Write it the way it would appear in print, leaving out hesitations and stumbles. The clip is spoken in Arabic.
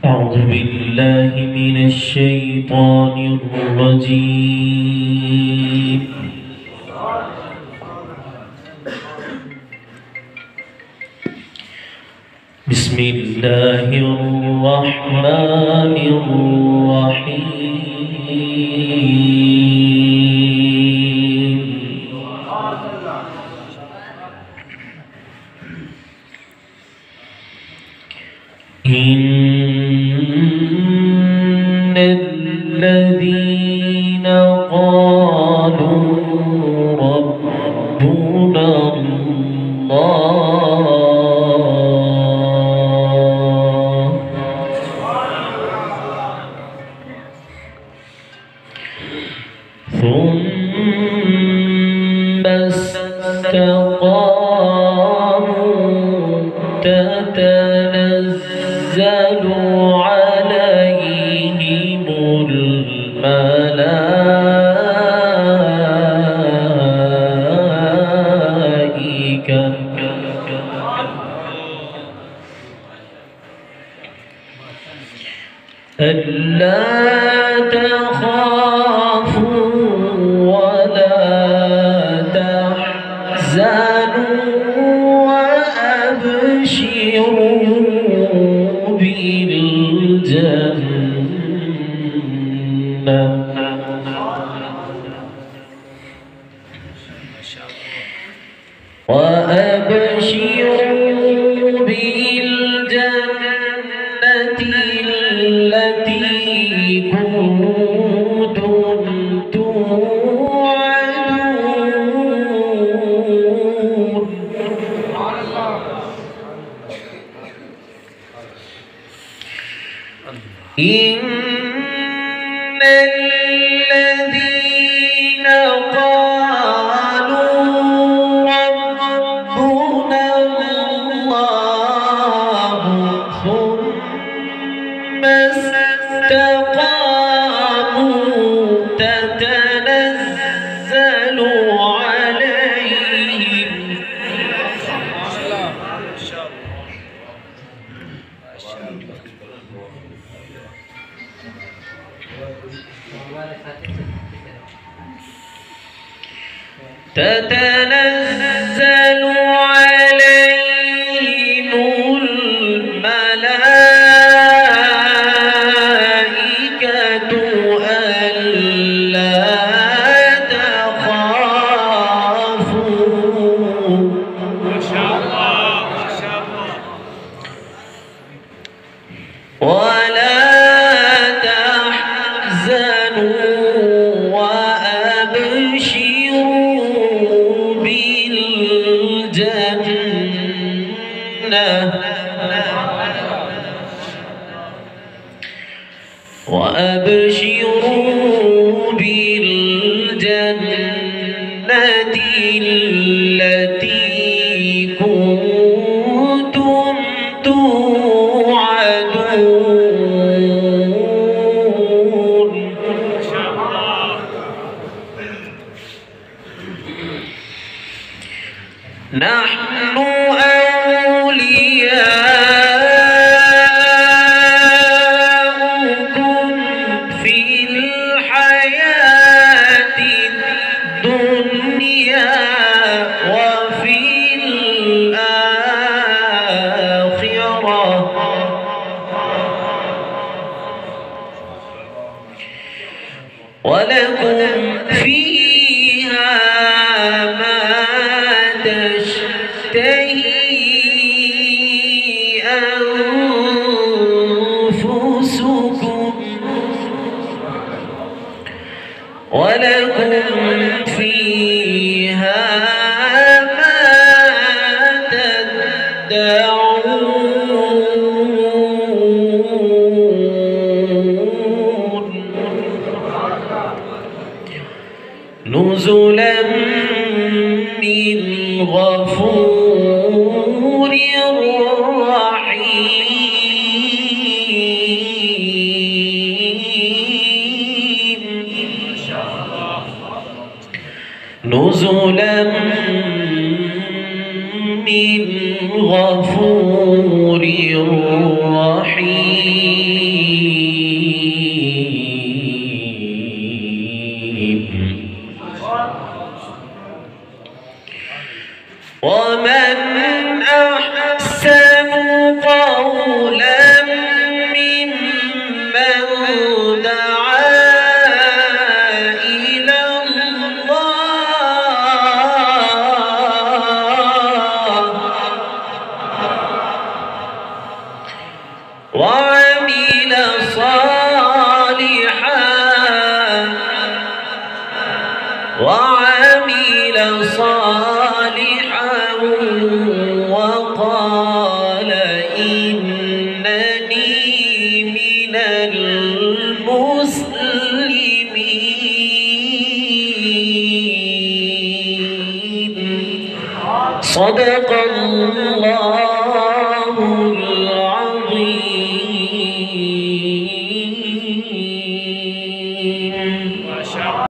أعوذ بالله من الشيطان الرجيم. بسم الله الرحمن الرحيم. إن الذين قالوا ربنا الله ثم استقاموا تتنزل عليهم الملائكة ألا تخافوا ولا تحزنوا وأبشروا بالجنة وأبشروا بالجنة التي كنتم توعدون. إن الذين قالوا ربنا الله ثم استقاموا تتنزل عليهم الملائكة ألا تخافوا ولا تحزنوا وأبشروا بالجنة وأبشروا بالجنة التي كنتم توعدون. نحن أولياؤكم في الحياة الدنيا وفي الآخرة ولكم فيها ما تشتهي أنفسكم ولكم فيها ما تدعون نزلا من غفور رحيم. ومن أحسن قولا ممن دعا إلى الله وعمل صالحا وقال إنني من المسلمين. صدق